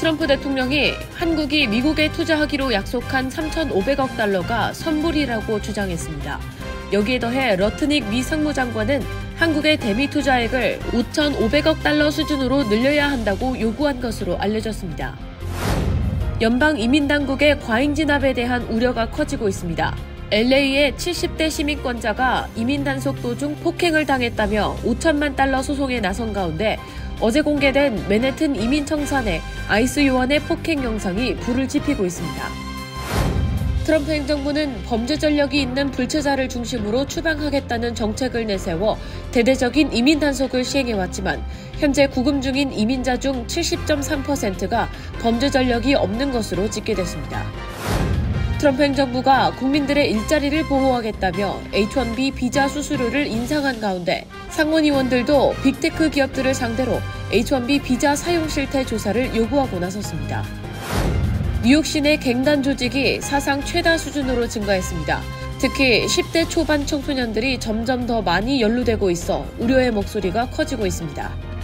트럼프 대통령이 한국이 미국에 투자하기로 약속한 3,500억 달러가 선불이라고 주장했습니다. 여기에 더해 러트닉 미 상무장관은 한국의 대미 투자액을 5,500억 달러 수준으로 늘려야 한다고 요구한 것으로 알려졌습니다. 연방 이민당국의 과잉 진압에 대한 우려가 커지고 있습니다. LA의 70대 시민권자가 이민 단속 도중 폭행을 당했다며 5천만 달러 소송에 나선 가운데 어제 공개된 맨해튼 이민청산의 아이스 요원의 폭행 영상이 불을 지피고 있습니다. 트럼프 행정부는 범죄 전력이 있는 불체자를 중심으로 추방하겠다는 정책을 내세워 대대적인 이민 단속을 시행해왔지만 현재 구금 중인 이민자 중 70.3%가 범죄 전력이 없는 것으로 집계됐습니다. 트럼프 행정부가 국민들의 일자리를 보호하겠다며 H-1B 비자 수수료를 인상한 가운데 상원의원들도 빅테크 기업들을 상대로 H-1B 비자 사용 실태 조사를 요구하고 나섰습니다. 뉴욕 시내 갱단 조직이 사상 최다 수준으로 증가했습니다. 특히 10대 초반 청소년들이 점점 더 많이 연루되고 있어 우려의 목소리가 커지고 있습니다.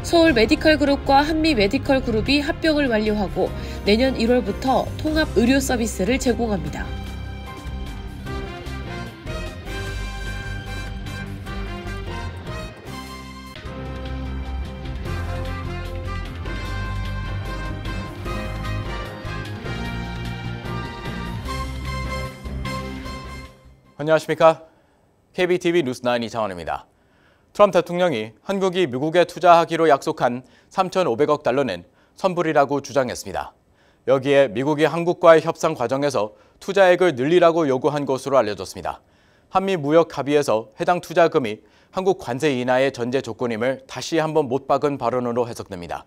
서울 메디컬 그룹과 한미 메디컬 그룹이 합병을 완료하고 내년 1월부터 통합 의료 서비스를 제공합니다. 안녕하십니까? KBTV 뉴스9 이창원입니다. 트럼프 대통령이 한국이 미국에 투자하기로 약속한 3,500억 달러는 선불이라고 주장했습니다. 여기에 미국이 한국과의 협상 과정에서 투자액을 늘리라고 요구한 것으로 알려졌습니다. 한미 무역 합의에서 해당 투자금이 한국 관세 인하의 전제 조건임을 다시 한번 못 박은 발언으로 해석됩니다.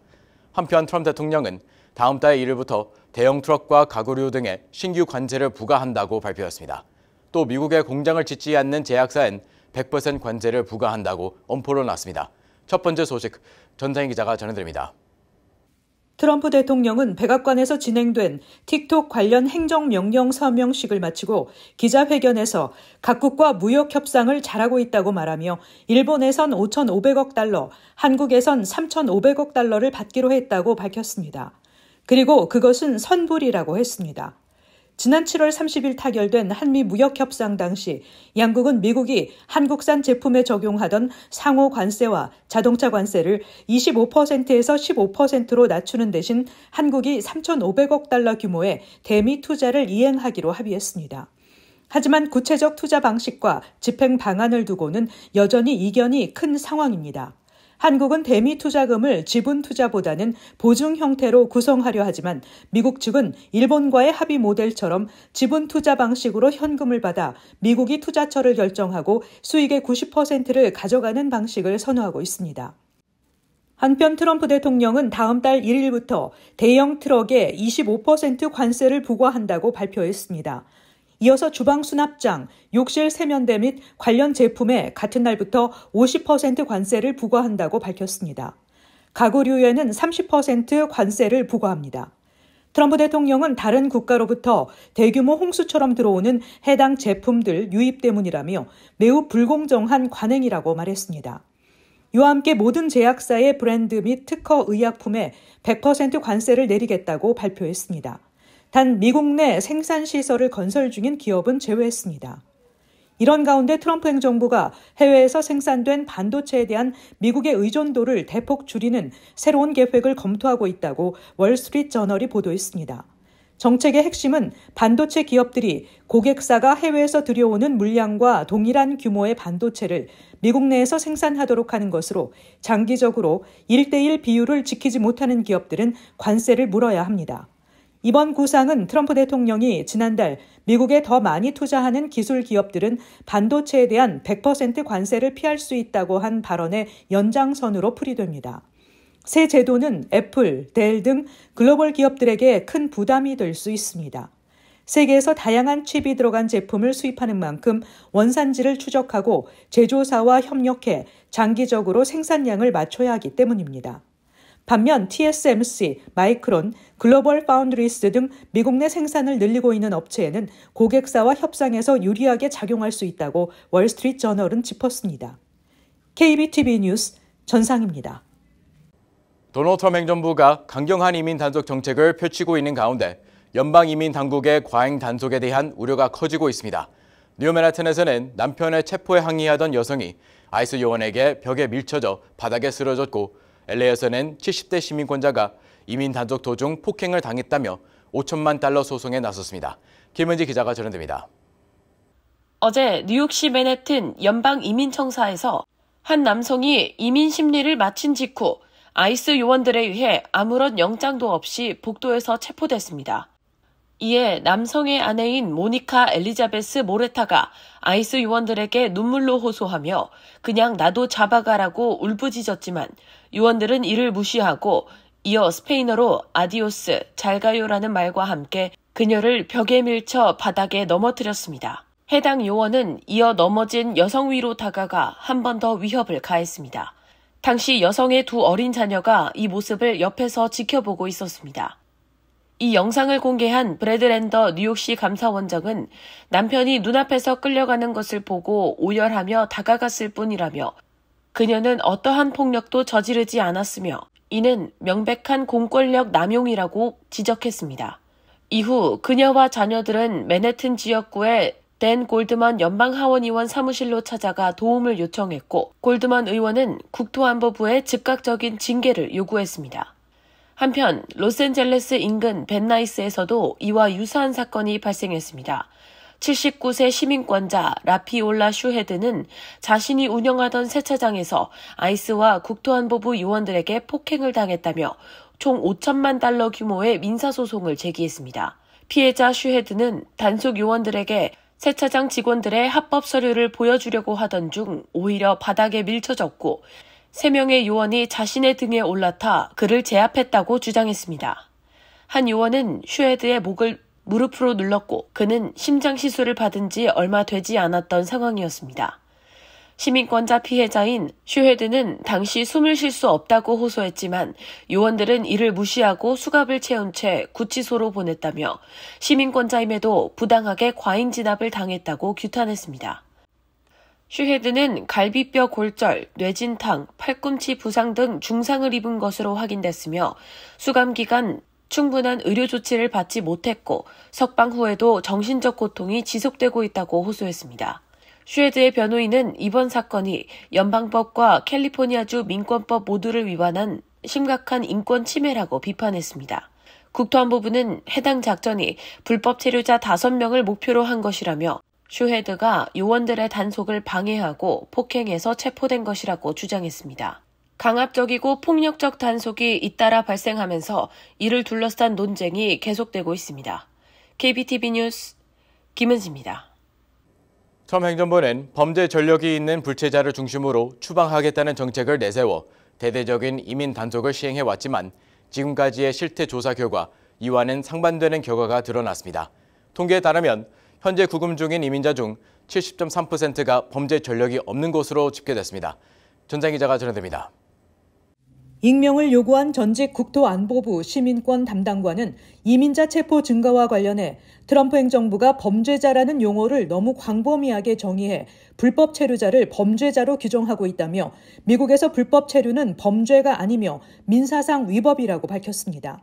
한편 트럼프 대통령은 다음 달 1일부터 대형 트럭과 가구류 등에 신규 관세를 부과한다고 발표했습니다. 또 미국에 공장을 짓지 않는 제약사엔 100% 관세를 부과한다고 엄포를 놨습니다. 첫 번째 소식 전상희 기자가 전해드립니다. 트럼프 대통령은 백악관에서 진행된 틱톡 관련 행정명령 서명식을 마치고 기자회견에서 각국과 무역 협상을 잘하고 있다고 말하며 일본에선 5,500억 달러, 한국에선 3,500억 달러를 받기로 했다고 밝혔습니다. 그리고 그것은 선불이라고 했습니다. 지난 7월 30일 타결된 한미 무역협상 당시 양국은 미국이 한국산 제품에 적용하던 상호 관세와 자동차 관세를 25%에서 15%로 낮추는 대신 한국이 3,500억 달러 규모의 대미 투자를 이행하기로 합의했습니다. 하지만 구체적 투자 방식과 집행 방안을 두고는 여전히 이견이 큰 상황입니다. 한국은 대미 투자금을 지분 투자보다는 보증 형태로 구성하려 하지만 미국 측은 일본과의 합의 모델처럼 지분 투자 방식으로 현금을 받아 미국이 투자처를 결정하고 수익의 90%를 가져가는 방식을 선호하고 있습니다. 한편 트럼프 대통령은 다음 달 1일부터 대형 트럭에 25% 관세를 부과한다고 발표했습니다. 이어서 주방수납장, 욕실 세면대 및 관련 제품에 같은 날부터 50% 관세를 부과한다고 밝혔습니다. 가구류에는 30% 관세를 부과합니다. 트럼프 대통령은 다른 국가로부터 대규모 홍수처럼 들어오는 해당 제품들 유입 때문이라며 매우 불공정한 관행이라고 말했습니다. 이와 함께 모든 제약사의 브랜드 및 특허 의약품에 100% 관세를 내리겠다고 발표했습니다. 단 미국 내 생산시설을 건설 중인 기업은 제외했습니다. 이런 가운데 트럼프 행정부가 해외에서 생산된 반도체에 대한 미국의 의존도를 대폭 줄이는 새로운 계획을 검토하고 있다고 월스트리트 저널이 보도했습니다. 정책의 핵심은 반도체 기업들이 고객사가 해외에서 들여오는 물량과 동일한 규모의 반도체를 미국 내에서 생산하도록 하는 것으로 장기적으로 1:1 비율을 지키지 못하는 기업들은 관세를 물어야 합니다. 이번 구상은 트럼프 대통령이 지난달 미국에 더 많이 투자하는 기술 기업들은 반도체에 대한 100% 관세를 피할 수 있다고 한 발언의 연장선으로 풀이됩니다. 새 제도는 애플, 델 등 글로벌 기업들에게 큰 부담이 될 수 있습니다. 세계에서 다양한 칩이 들어간 제품을 수입하는 만큼 원산지를 추적하고 제조사와 협력해 장기적으로 생산량을 맞춰야 하기 때문입니다. 반면 TSMC, 마이크론, 글로벌 파운드리스 등 미국 내 생산을 늘리고 있는 업체에는 고객사와 협상에서 유리하게 작용할 수 있다고 월스트리트 저널은 짚었습니다. KBTV 뉴스 전상입니다. 도널드 트럼프 행정부가 강경한 이민 단속 정책을 펼치고 있는 가운데 연방 이민 당국의 과잉 단속에 대한 우려가 커지고 있습니다. 뉴욕 맨하튼에서는 남편의 체포에 항의하던 여성이 아이스 요원에게 벽에 밀쳐져 바닥에 쓰러졌고 LA에서는 70대 시민권자가 이민 단속 도중 폭행을 당했다며 $5천만 소송에 나섰습니다. 김은지 기자가 전해드립니다. 어제 뉴욕시 맨해튼 연방이민청사에서 한 남성이 이민 심리를 마친 직후 아이스 요원들에 의해 아무런 영장도 없이 복도에서 체포됐습니다. 이에 남성의 아내인 모니카 엘리자베스 모레타가 아이스 요원들에게 눈물로 호소하며 그냥 나도 잡아가라고 울부짖었지만 요원들은 이를 무시하고 이어 스페인어로 아디오스, 잘가요라는 말과 함께 그녀를 벽에 밀쳐 바닥에 넘어뜨렸습니다. 해당 요원은 이어 넘어진 여성 위로 다가가 한 번 더 위협을 가했습니다. 당시 여성의 두 어린 자녀가 이 모습을 옆에서 지켜보고 있었습니다. 이 영상을 공개한 브래드 랜더 뉴욕시 감사원장은 남편이 눈앞에서 끌려가는 것을 보고 오열하며 다가갔을 뿐이라며 그녀는 어떠한 폭력도 저지르지 않았으며 이는 명백한 공권력 남용이라고 지적했습니다. 이후 그녀와 자녀들은 맨해튼 지역구의 댄 골드먼 연방하원의원 사무실로 찾아가 도움을 요청했고 골드먼 의원은 국토안보부에 즉각적인 징계를 요구했습니다. 한편 로스앤젤레스 인근 벤나이스에서도 이와 유사한 사건이 발생했습니다. 79세 시민권자 라피올라 슈헤드는 자신이 운영하던 세차장에서 아이스와 국토안보부 요원들에게 폭행을 당했다며 총 $5천만 규모의 민사소송을 제기했습니다. 피해자 슈헤드는 단속 요원들에게 세차장 직원들의 합법 서류를 보여주려고 하던 중 오히려 바닥에 밀쳐졌고 3명의 요원이 자신의 등에 올라타 그를 제압했다고 주장했습니다. 한 요원은 슈헤드의 목을 무릎으로 눌렀고 그는 심장 시술을 받은 지 얼마 되지 않았던 상황이었습니다. 시민권자 피해자인 슈헤드는 당시 숨을 쉴 수 없다고 호소했지만 요원들은 이를 무시하고 수갑을 채운 채 구치소로 보냈다며 시민권자임에도 부당하게 과잉 진압을 당했다고 규탄했습니다. 슈헤드는 갈비뼈 골절, 뇌진탕, 팔꿈치 부상 등 중상을 입은 것으로 확인됐으며 수감 기간 충분한 의료 조치를 받지 못했고 석방 후에도 정신적 고통이 지속되고 있다고 호소했습니다. 슈헤드의 변호인은 이번 사건이 연방법과 캘리포니아주 민권법 모두를 위반한 심각한 인권 침해라고 비판했습니다. 국토안보부는 해당 작전이 불법 체류자 5명을 목표로 한 것이라며 슈헤드가 요원들의 단속을 방해하고 폭행해서 체포된 것이라고 주장했습니다. 강압적이고 폭력적 단속이 잇따라 발생하면서 이를 둘러싼 논쟁이 계속되고 있습니다. KBTV 뉴스 김은지입니다. 트럼프 행정부는 범죄 전력이 있는 불체자를 중심으로 추방하겠다는 정책을 내세워 대대적인 이민 단속을 시행해왔지만 지금까지의 실태 조사 결과 이와는 상반되는 결과가 드러났습니다. 통계에 따르면 현재 구금 중인 이민자 중 70.3%가 범죄 전력이 없는 것으로 집계됐습니다. 전장 기자가 전해드립니다. 익명을 요구한 전직 국토안보부 시민권 담당관은 이민자 체포 증가와 관련해 트럼프 행정부가 범죄자라는 용어를 너무 광범위하게 정의해 불법 체류자를 범죄자로 규정하고 있다며 미국에서 불법 체류는 범죄가 아니며 민사상 위법이라고 밝혔습니다.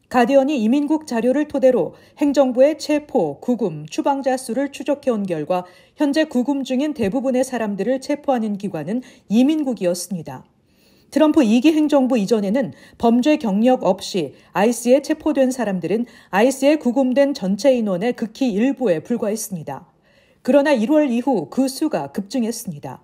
가디언이 이민국 자료를 토대로 행정부의 체포, 구금, 추방자 수를 추적해온 결과 현재 구금 중인 대부분의 사람들을 체포하는 기관은 이민국이었습니다. 트럼프 2기 행정부 이전에는 범죄 경력 없이 아이스에 체포된 사람들은 아이스에 구금된 전체 인원의 극히 일부에 불과했습니다. 그러나 1월 이후 그 수가 급증했습니다.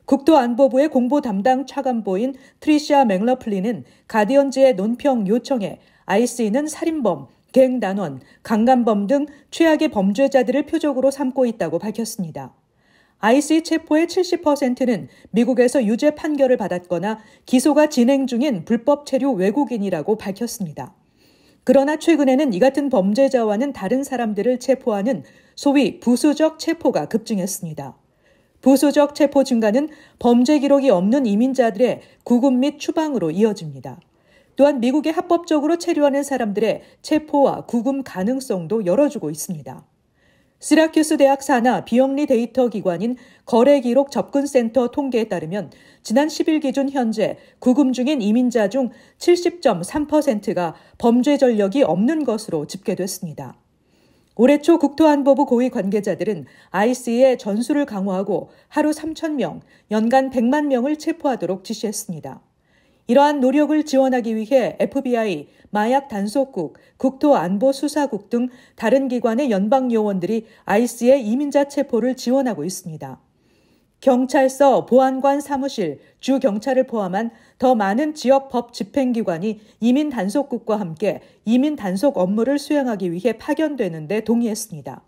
국토안보부의 공보 담당 차관보인 트리시아 맥러플린은 가디언지의 논평 요청에 아이스는 살인범, 갱단원, 강간범 등 최악의 범죄자들을 표적으로 삼고 있다고 밝혔습니다. 아이스의 체포의 70%는 미국에서 유죄 판결을 받았거나 기소가 진행 중인 불법 체류 외국인이라고 밝혔습니다. 그러나 최근에는 이 같은 범죄자와는 다른 사람들을 체포하는 소위 부수적 체포가 급증했습니다. 부수적 체포 증가는 범죄 기록이 없는 이민자들의 구금 및 추방으로 이어집니다. 또한 미국에 합법적으로 체류하는 사람들의 체포와 구금 가능성도 열어주고 있습니다. 시라큐스 대학 산하 비영리 데이터 기관인 거래기록 접근센터 통계에 따르면 지난 10일 기준 현재 구금 중인 이민자 중 70.3%가 범죄 전력이 없는 것으로 집계됐습니다. 올해 초 국토안보부 고위 관계자들은 IC의 전수를 강화하고 하루 3,000명, 연간 100만 명을 체포하도록 지시했습니다. 이러한 노력을 지원하기 위해 FBI, 마약 단속국, 국토안보수사국 등 다른 기관의 연방요원들이 IC의 이민자 체포를 지원하고 있습니다. 경찰서, 보안관 사무실, 주경찰을 포함한 더 많은 지역 법 집행기관이 이민 단속국과 함께 이민 단속 업무를 수행하기 위해 파견되는 데 동의했습니다.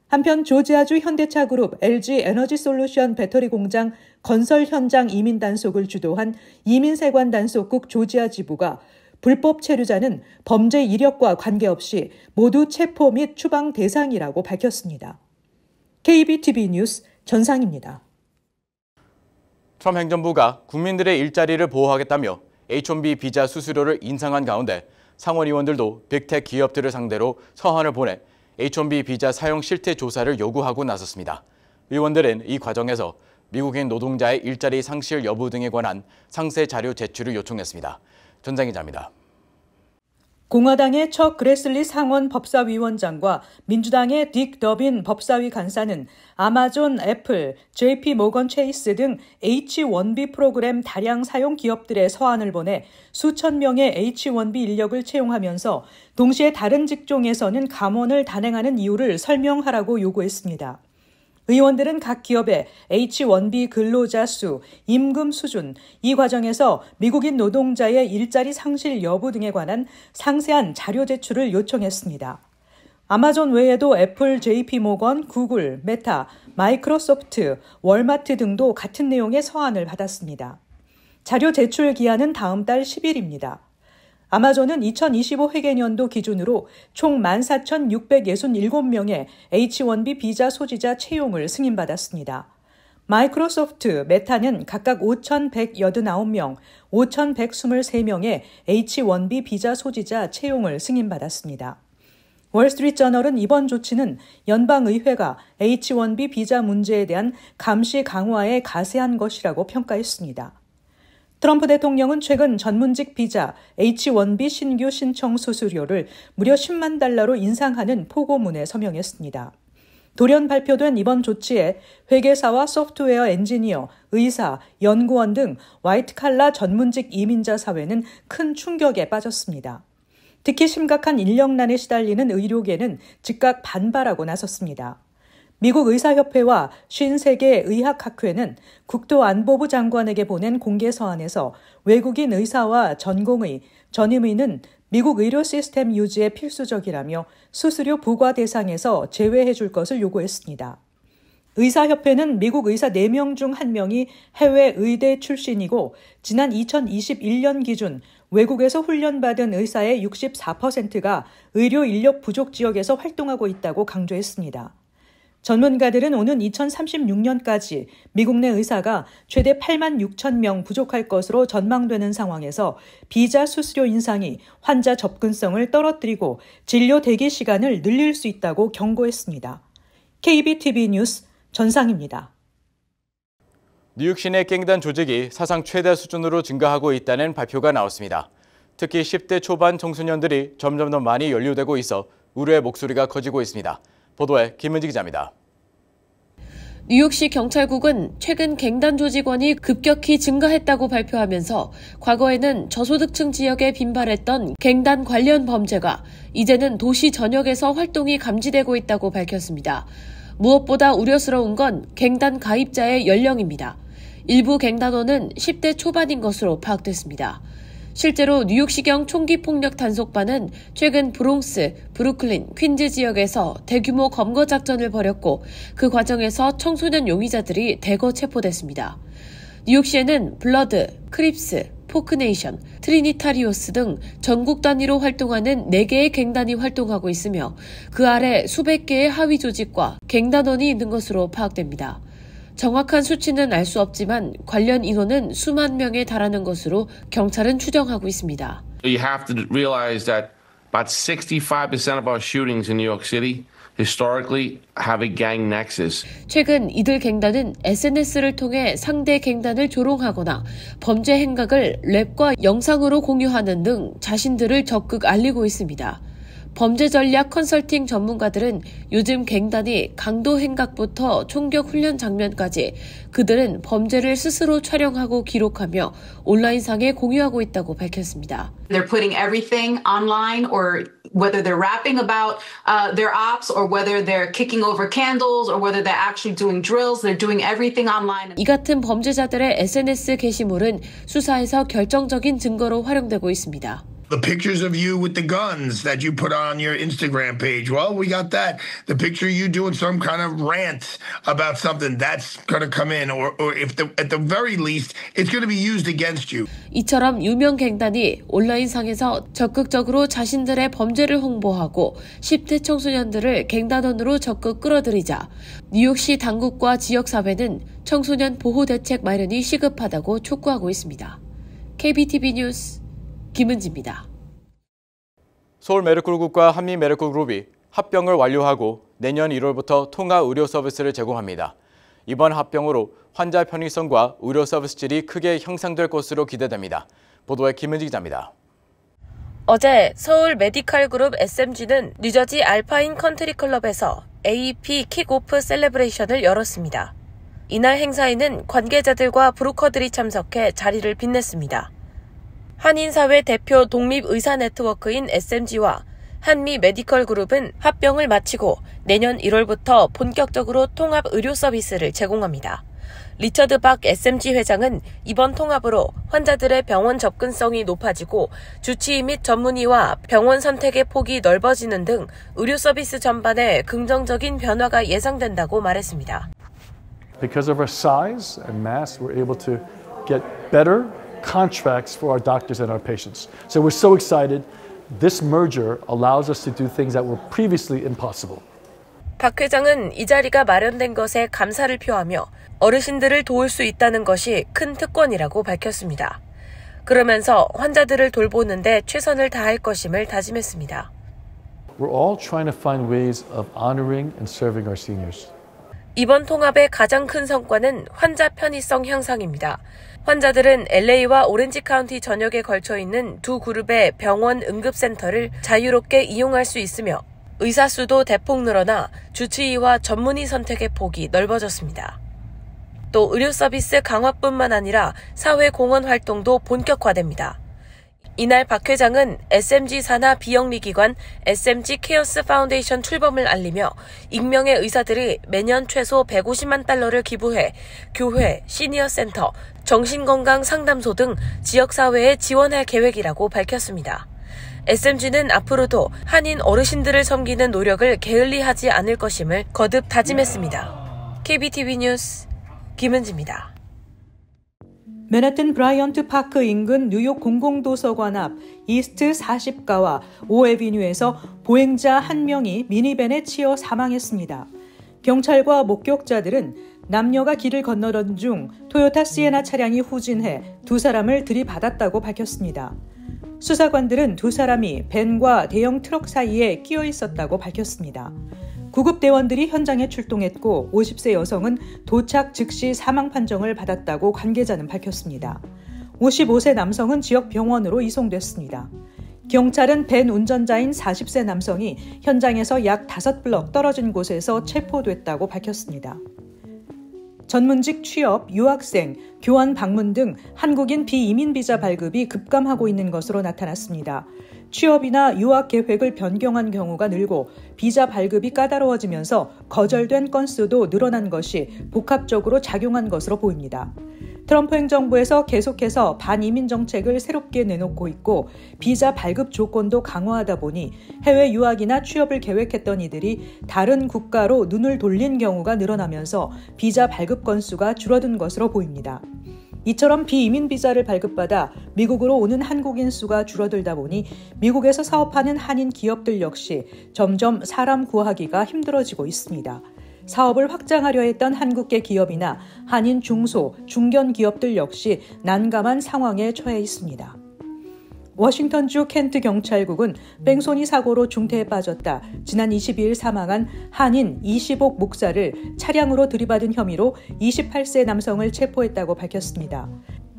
한편 조지아주 현대차그룹 LG 에너지솔루션 배터리 공장 건설 현장 이민 단속을 주도한 이민세관 단속국 조지아 지부가 불법 체류자는 범죄 이력과 관계없이 모두 체포 및 추방 대상이라고 밝혔습니다. KBTV 뉴스 전상입니다. 트럼프 행정부가 국민들의 일자리를 보호하겠다며 H-1B 비자 수수료를 인상한 가운데 상원 의원들도 빅테크 기업들을 상대로 서한을 보내 H-1B 비자 사용 실태 조사를 요구하고 나섰습니다. 의원들은 이 과정에서 미국인 노동자의 일자리 상실 여부 등에 관한 상세 자료 제출을 요청했습니다. 전장 기자입니다. 공화당의 척 그래슬리 상원 법사위원장과 민주당의 딕 더빈 법사위 간사는 아마존, 애플, JP 모건 체이스 등 H-1B 프로그램 다량 사용 기업들의 서한을 보내 수천 명의 H-1B 인력을 채용하면서 동시에 다른 직종에서는 감원을 단행하는 이유를 설명하라고 요구했습니다. 의원들은 각 기업의 H-1B 근로자 수, 임금 수준, 이 과정에서 미국인 노동자의 일자리 상실 여부 등에 관한 상세한 자료 제출을 요청했습니다. 아마존 외에도 애플, JP모건, 구글, 메타, 마이크로소프트, 월마트 등도 같은 내용의 서한을 받았습니다. 자료 제출 기한은 다음 달 10일입니다. 아마존은 2025 회계년도 기준으로 총 14,667명의 H-1B 비자 소지자 채용을 승인받았습니다. 마이크로소프트, 메타는 각각 5,189명, 5,123명의 H-1B 비자 소지자 채용을 승인받았습니다. 월스트리트저널은 이번 조치는 연방의회가 H-1B 비자 문제에 대한 감시 강화에 가세한 것이라고 평가했습니다. 트럼프 대통령은 최근 전문직 비자 H-1B 신규 신청 수수료를 무려 10만 달러로 인상하는 포고문에 서명했습니다. 돌연 발표된 이번 조치에 회계사와 소프트웨어 엔지니어, 의사, 연구원 등 화이트칼라 전문직 이민자 사회는 큰 충격에 빠졌습니다. 특히 심각한 인력난에 시달리는 의료계는 즉각 반발하고 나섰습니다. 미국 의사협회와 53개 의학학회는 국토안보부 장관에게 보낸 공개 서한에서 외국인 의사와 전공의, 전임의는 미국 의료 시스템 유지에 필수적이라며 수수료 부과 대상에서 제외해 줄 것을 요구했습니다. 의사협회는 미국 의사 4명 중 1명이 해외 의대 출신이고 지난 2021년 기준 외국에서 훈련받은 의사의 64%가 의료 인력 부족 지역에서 활동하고 있다고 강조했습니다. 전문가들은 오는 2036년까지 미국 내 의사가 최대 8만 6천 명 부족할 것으로 전망되는 상황에서 비자 수수료 인상이 환자 접근성을 떨어뜨리고 진료 대기 시간을 늘릴 수 있다고 경고했습니다. KBTV 뉴스 전상입니다. 뉴욕 시내 갱단 조직이 사상 최대 수준으로 증가하고 있다는 발표가 나왔습니다. 특히 10대 초반 청소년들이 점점 더 많이 연루되고 있어 우려의 목소리가 커지고 있습니다. 보도에 김은지 기자입니다. 뉴욕시 경찰국은 최근 갱단 조직원이 급격히 증가했다고 발표하면서 과거에는 저소득층 지역에 빈발했던 갱단 관련 범죄가 이제는 도시 전역에서 활동이 감지되고 있다고 밝혔습니다. 무엇보다 우려스러운 건 갱단 가입자의 연령입니다. 일부 갱단원은 10대 초반인 것으로 파악됐습니다. 실제로 뉴욕시경 총기폭력 단속반은 최근 브롱스, 브루클린, 퀸즈 지역에서 대규모 검거 작전을 벌였고 그 과정에서 청소년 용의자들이 대거 체포됐습니다. 뉴욕시에는 블러드, 크립스, 포크네이션, 트리니타리오스 등 전국 단위로 활동하는 4개의 갱단이 활동하고 있으며 그 아래 수백 개의 하위 조직과 갱단원이 있는 것으로 파악됩니다. 정확한 수치는 알 수 없지만 관련 인원은 수만 명에 달하는 것으로 경찰은 추정하고 있습니다. You have to realize that about 65% of our shootings in New York City historically have a gang nexus. 최근 이들 갱단은 SNS를 통해 상대 갱단을 조롱하거나 범죄 행각을 랩과 영상으로 공유하는 등 자신들을 적극 알리고 있습니다. 범죄 전략 컨설팅 전문가들은 요즘 갱단이 강도 행각부터 총격 훈련 장면까지 그들은 범죄를 스스로 촬영하고 기록하며 온라인상에 공유하고 있다고 밝혔습니다. They're putting everything online, or whether they're rapping about their ops, or whether they're kicking over candles, or whether they're actually doing drills, they're doing everything online. 이 같은 범죄자들의 SNS 게시물은 수사에서 결정적인 증거로 활용되고 있습니다. The pictures of you with the guns that you put on your Instagram page. Well, we got that. The picture of you doing some kind of rant about something, that's going to come in. Or if at the very least, it's going to be used against you. 이처럼 유명 갱단이 온라인상에서 적극적으로 자신들의 범죄를 홍보하고 10대 청소년들을 갱단원으로 적극 끌어들이자 뉴욕시 당국과 지역사회는 청소년 보호 대책 마련이 시급하다고 촉구하고 있습니다. KBTV 뉴스 김은지입니다. 서울 메르쿨그룹과 한미 메르쿨그룹이 합병을 완료하고 내년 1월부터 통합 의료 서비스를 제공합니다. 이번 합병으로 환자 편의성과 의료 서비스 질이 크게 향상될 것으로 기대됩니다. 보도에 김은지 기자입니다. 어제 서울 메디칼 그룹 SMG는 뉴저지 알파인 컨트리 클럽에서 AEP 킥오프 셀레브레이션을 열었습니다. 이날 행사에는 관계자들과 브로커들이 참석해 자리를 빛냈습니다. 한인사회 대표 독립의사 네트워크인 SMG와 한미 메디컬 그룹은 합병을 마치고 내년 1월부터 본격적으로 통합 의료 서비스를 제공합니다. 리처드 박 SMG 회장은 이번 통합으로 환자들의 병원 접근성이 높아지고 주치의 및 전문의와 병원 선택의 폭이 넓어지는 등 의료 서비스 전반에 긍정적인 변화가 예상된다고 말했습니다. Because of our size and mass, we're able to get better contracts for our doctors and our patients. So we're so excited. This merger allows us to do things that were previously impossible. 박 회장은 이 자리가 마련된 것에 감사를 표하며 어르신들을 도울 수 있다는 것이 큰 특권이라고 밝혔습니다. 그러면서 환자들을 돌보는데 최선을 다할 것임을 다짐했습니다. We're all trying to find ways of honoring and serving our seniors. 이번 통합의 가장 큰 성과는 환자 편의성 향상입니다. 환자들은 LA와 오렌지 카운티 전역에 걸쳐 있는 두 그룹의 병원 응급센터를 자유롭게 이용할 수 있으며 의사 수도 대폭 늘어나 주치의와 전문의 선택의 폭이 넓어졌습니다. 또 의료 서비스 강화뿐만 아니라 사회 공헌 활동도 본격화됩니다. 이날 박 회장은 SMG 산하 비영리기관 SMG 케어스 파운데이션 출범을 알리며 익명의 의사들이 매년 최소 150만 달러를 기부해 교회, 시니어 센터, 정신건강 상담소 등 지역사회에 지원할 계획이라고 밝혔습니다. SMG는 앞으로도 한인 어르신들을 섬기는 노력을 게을리하지 않을 것임을 거듭 다짐했습니다. KBTV 뉴스 김은지입니다. 맨해튼 브라이언트 파크 인근 뉴욕 공공도서관 앞 이스트 40가와 5에비뉴에서 보행자 1명이 미니밴에 치여 사망했습니다. 경찰과 목격자들은 남녀가 길을 건너던 중 토요타 시에나 차량이 후진해 두 사람을 들이받았다고 밝혔습니다. 수사관들은 두 사람이 밴과 대형 트럭 사이에 끼어 있었다고 밝혔습니다. 구급대원들이 현장에 출동했고 50세 여성은 도착 즉시 사망 판정을 받았다고 관계자는 밝혔습니다. 55세 남성은 지역 병원으로 이송됐습니다. 경찰은 밴 운전자인 40세 남성이 현장에서 약 5블럭 떨어진 곳에서 체포됐다고 밝혔습니다. 전문직 취업, 유학생, 교환 방문 등 한국인 비이민 비자 발급이 급감하고 있는 것으로 나타났습니다. 취업이나 유학 계획을 변경한 경우가 늘고 비자 발급이 까다로워지면서 거절된 건수도 늘어난 것이 복합적으로 작용한 것으로 보입니다. 트럼프 행정부에서 계속해서 반이민 정책을 새롭게 내놓고 있고 비자 발급 조건도 강화하다 보니 해외 유학이나 취업을 계획했던 이들이 다른 국가로 눈을 돌린 경우가 늘어나면서 비자 발급 건수가 줄어든 것으로 보입니다. 이처럼 비이민 비자를 발급받아 미국으로 오는 한국인 수가 줄어들다 보니 미국에서 사업하는 한인 기업들 역시 점점 사람 구하기가 힘들어지고 있습니다. 사업을 확장하려 했던 한국계 기업이나 한인 중소, 중견 기업들 역시 난감한 상황에 처해 있습니다. 워싱턴주 켄트 경찰국은 뺑소니 사고로 중태에 빠졌다 지난 22일 사망한 한인 이시복 목사를 차량으로 들이받은 혐의로 28세 남성을 체포했다고 밝혔습니다.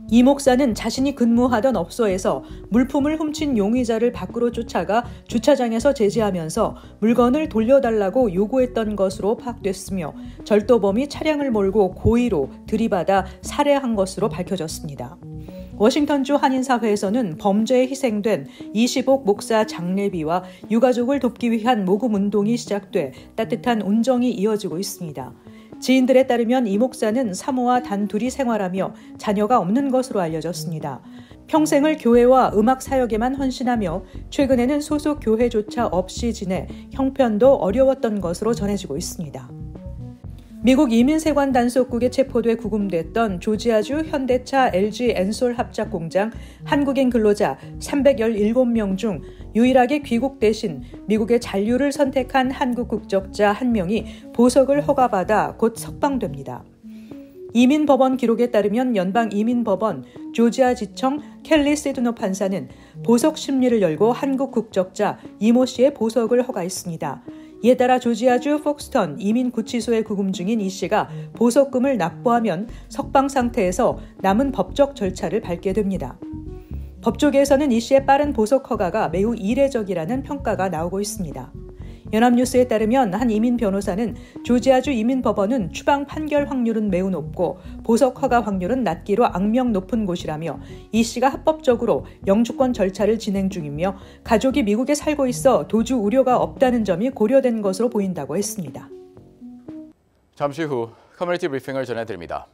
이 목사는 자신이 근무하던 업소에서 물품을 훔친 용의자를 밖으로 쫓아가 주차장에서 제지하면서 물건을 돌려달라고 요구했던 것으로 파악됐으며 절도범이 차량을 몰고 고의로 들이받아 살해한 것으로 밝혀졌습니다. 워싱턴주 한인사회에서는 범죄에 희생된 이시복 목사 장례비와 유가족을 돕기 위한 모금 운동이 시작돼 따뜻한 운정이 이어지고 있습니다. 지인들에 따르면 이 목사는 사모와 단둘이 생활하며 자녀가 없는 것으로 알려졌습니다. 평생을 교회와 음악 사역에만 헌신하며 최근에는 소속 교회조차 없이 지내 형편도 어려웠던 것으로 전해지고 있습니다. 미국 이민세관 단속국에 체포돼 구금됐던 조지아주 현대차 LG 엔솔 합작 공장 한국인 근로자 317명 중 유일하게 귀국 대신 미국의 잔류를 선택한 한국 국적자 1명이 보석을 허가받아 곧 석방됩니다. 이민법원 기록에 따르면 연방이민법원 조지아지청 켈리 세드노 판사는 보석 심리를 열고 한국 국적자 이모 씨의 보석을 허가했습니다. 이에 따라 조지아주 폭스턴 이민구치소에 구금 중인 이 씨가 보석금을 납부하면 석방 상태에서 남은 법적 절차를 밟게 됩니다. 법조계에서는 이 씨의 빠른 보석 허가가 매우 이례적이라는 평가가 나오고 있습니다. 연합뉴스에 따르면 한 이민 변호사는 조지아주 이민법원은 추방 판결 확률은 매우 높고 보석 허가 확률은 낮기로 악명 높은 곳이라며 이 씨가 합법적으로 영주권 절차를 진행 중이며 가족이 미국에 살고 있어 도주 우려가 없다는 점이 고려된 것으로 보인다고 했습니다. 잠시 후 커뮤니티 브리핑을 전해드립니다.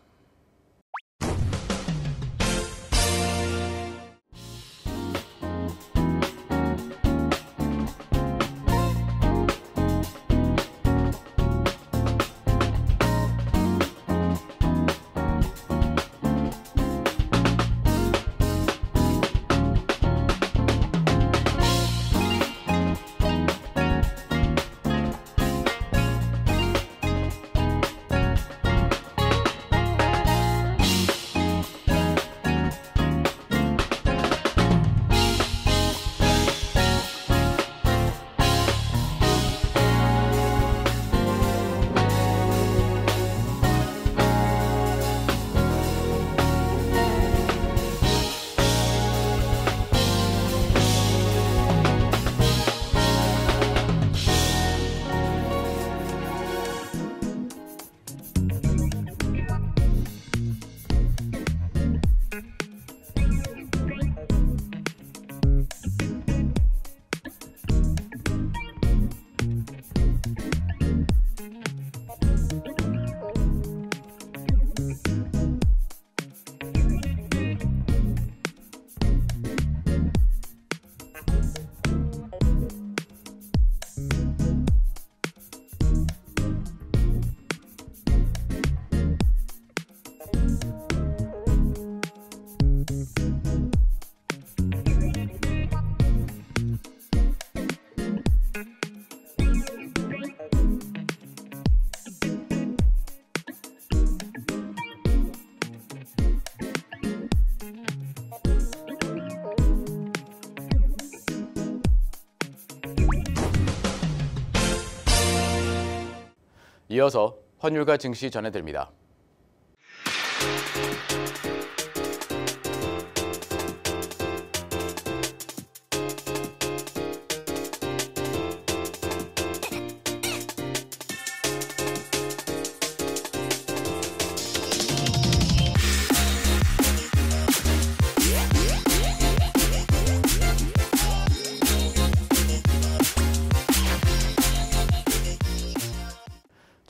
이어서 환율과 증시 전해드립니다.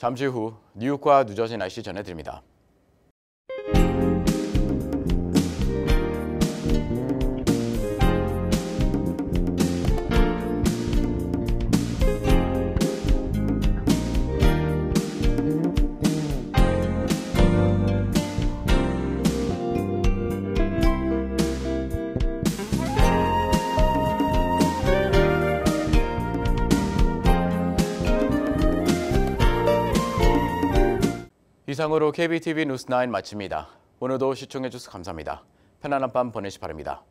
잠시 후 뉴욕과 뉴저지 날씨 전해드립니다. 이상으로 KBTV 뉴스9 마칩니다. 오늘도 시청해주셔서 감사합니다. 편안한 밤 보내시 바랍니다.